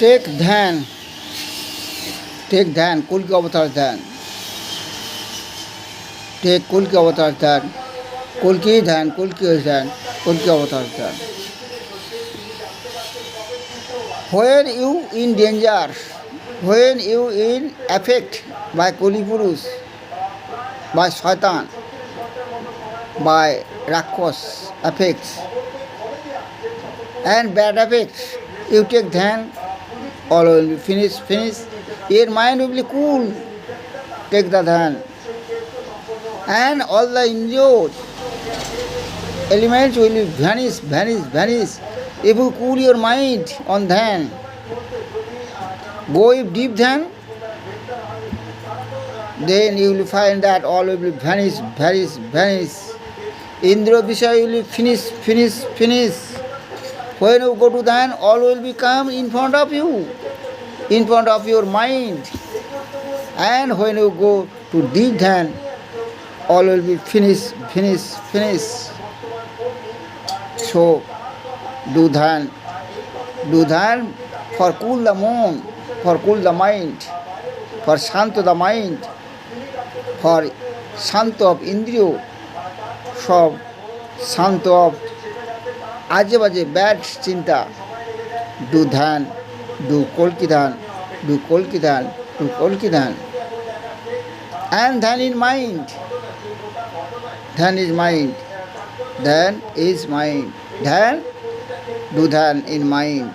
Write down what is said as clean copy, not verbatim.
Take ধ্যান, take ধ্যান, কলকি অবতার ধ্যান, টেক কলকি অবতার ধ্যান, কলকি ধ্যান, কলকি ধ্যান, কলকি অবতার ধ্যান। When you in danger, when you in affect by Kali Purush, by Shaitan, by Rakshas effects and bad effects, you take dhyan, all will be finish. Your mind will be cool. Take the dhyan, and all the injured elements will vanish. If you cool your mind on dhyan, go with deep dhyan, then you will find that all will be vanish. Indra Vishaya will be finish. When you go to dhyan, all will become in front of you, in front of your mind. And when you go to deep dhyan, all will be finish. So, do dhyan for cool the moon, for cool the mind, for shanta the mind, for shanta of indriyo, সব শান্ত of আজে বাজে bad চিন্তা। Do ধ্যান, do কলকি ধ্যান, do কলকি ধ্যান, do কলকি ধ্যান। And ধ্যান in mind, ধ্যান is mind, ধ্যান is mind, ধ্যান, do ধ্যান in mind.